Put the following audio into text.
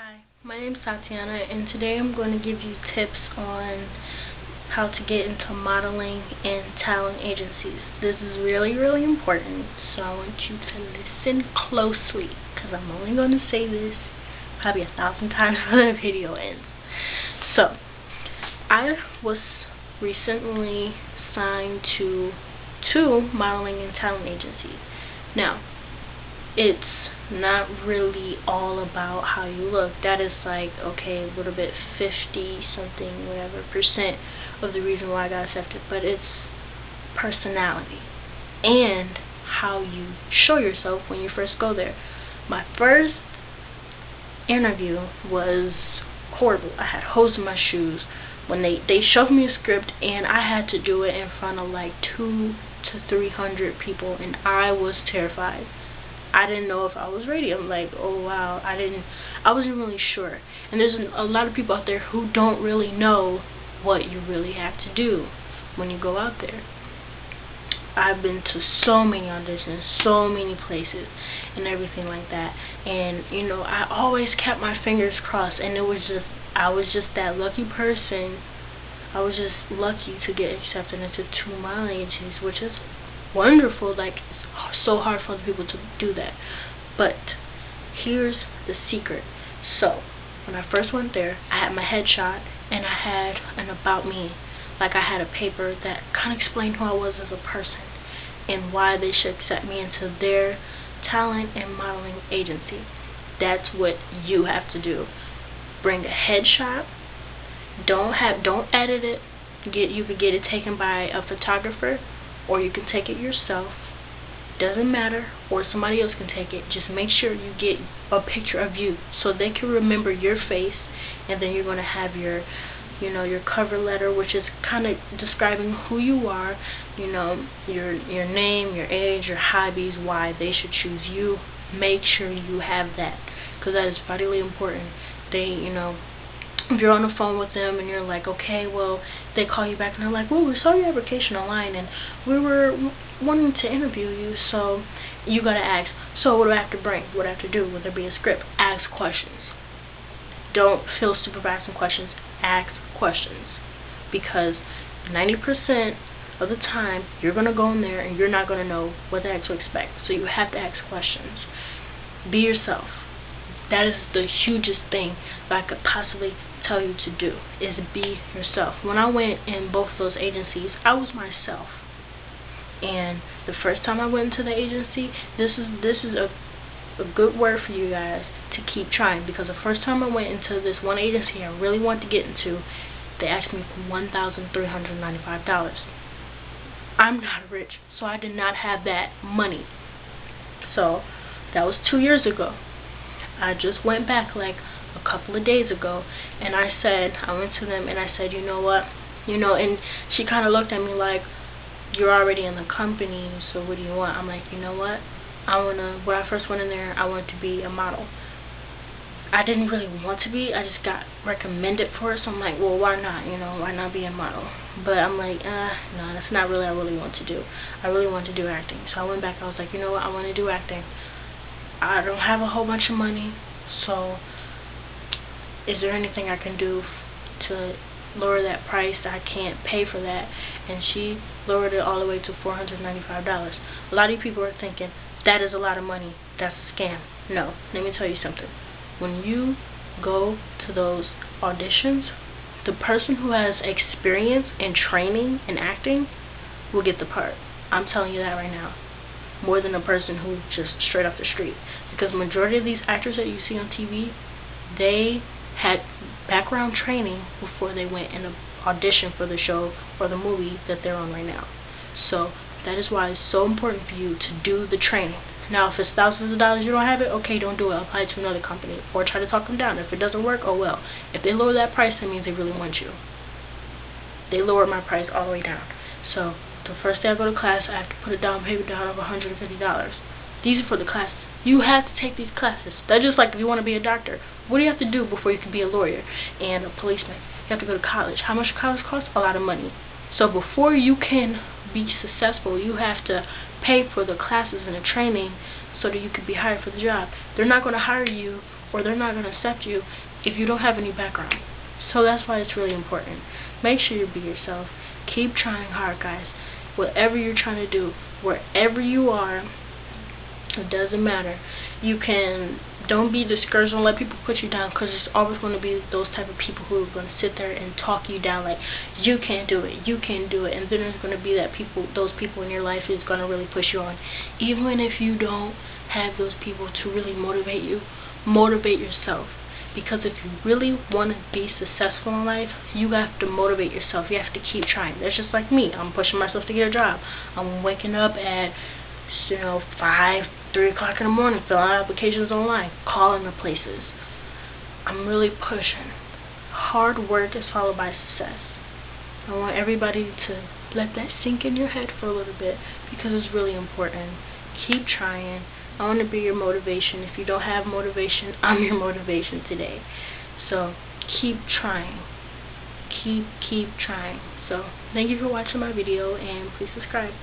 Hi, my name is Tatiana, and today I'm going to give you tips on how to get into modeling and talent agencies. This is really, really important, so I want you to listen closely, because I'm only going to say this probably 1,000 times before the video ends. So, I was recently signed to 2 modeling and talent agencies. Now, it's not really all about how you look. That is like, okay, a little bit 50 something whatever percent of the reason why I got accepted, but it's personality and how you show yourself when you first go there. My first interview was horrible. I had holes in my shoes when they showed me a script, and I had to do it in front of like 200 to 300 people, and I was terrified. I didn't know if I was ready. I'm like, oh wow, I wasn't really sure. And there's a lot of people out there who don't really know what you really have to do when you go out there. I've been to so many auditions, so many places, and everything like that. And you know, I always kept my fingers crossed, and I was just that lucky person. I was just lucky to get accepted into 2 modeling agencies, which is wonderful. Like, it's so hard for other people to do that. But here's the secret. So when I first went there, I had my headshot and I had an about me. Like, I had a paper that kind of explained who I was as a person and why they should accept me into their talent and modeling agency. That's what you have to do. Bring a headshot. Don't edit it. You could get it taken by a photographer, or you can take it yourself. Doesn't matter, or somebody else can take it. Just make sure you get a picture of you so they can remember your face, and then you're going to have your cover letter, which is kind of describing who you are, your name, your age, your hobbies, why they should choose you. Make sure you have that, because that is vitally important. If you're on the phone with them and you're like, okay, well, they call you back and they're like, well, we saw your application online and we were wanting to interview you, so you gotta ask, so what do I have to bring? What do I have to do? Will there be a script? Ask questions. Don't feel stupid for asking questions. Ask questions, because 90% of the time you're gonna go in there and you're not gonna know what the heck to expect. So you have to ask questions. Be yourself. That is the hugest thing that I could possibly tell you to do, is be yourself. When I went in both of those agencies, I was myself. And the first time I went into the agency, this is a good word for you guys to keep trying, because the first time I went into this one agency I really wanted to get into, they asked me for $1,395. I'm not rich, so I did not have that money. So that was 2 years ago. I just went back like a couple of days ago, and I went to them and I said, you know what, and she kind of looked at me like, you're already in the company, so what do you want? I'm like, you know what, when I first went in there, I wanted to be a model. I didn't really want to be, I just got recommended for it, so I'm like, well, why not, why not be a model? But I'm like, no, that's not really what I really want to do. I really want to do acting. So I went back, I was like, you know what, I want to do acting. I don't have a whole bunch of money, so is there anything I can do to lower that price? I can't pay for that. And she lowered it all the way to $495. A lot of people are thinking, that is a lot of money, that's a scam. No, let me tell you something. When you go to those auditions, the person who has experience and training in acting will get the part. I'm telling you that right now. More than a person who just straight off the street. Because majority of these actors that you see on TV, they had background training before they went and auditioned for the show or the movie that they're on right now. So that is why it's so important for you to do the training. Now, if it's thousands of dollars you don't have it, okay, don't do it. Apply to another company or try to talk them down. If it doesn't work, oh well. If they lower that price, that means they really want you. They lowered my price all the way down. So the first day I go to class, I have to put a down payment down of $150. These are for the classes. You have to take these classes. That's just like if you want to be a doctor. What do you have to do before you can be a lawyer and a policeman? You have to go to college. How much college costs? A lot of money. So before you can be successful, you have to pay for the classes and the training so that you can be hired for the job. They're not going to hire you or they're not going to accept you if you don't have any background. So that's why it's really important. Make sure you be yourself. Keep trying hard, guys. Whatever you're trying to do, wherever you are, it doesn't matter. Don't be discouraged. Don't let people put you down, because there's always going to be those type of people who are going to sit there and talk you down, like, you can't do it, you can't do it. And then there's going to be those people in your life who's going to really push you on. Even if you don't have those people to really motivate you, motivate yourself. Because if you really want to be successful in life, you have to motivate yourself. You have to keep trying. That's just like me. I'm pushing myself to get a job. I'm waking up at 5, 3 o'clock in the morning, filling out applications online, calling the places. I'm really pushing. Hard work is followed by success. I want everybody to let that sink in your head for a little bit, because it's really important. Keep trying. I want to be your motivation. If you don't have motivation, I'm your motivation today. So keep trying. Keep trying. So thank you for watching my video, and please subscribe.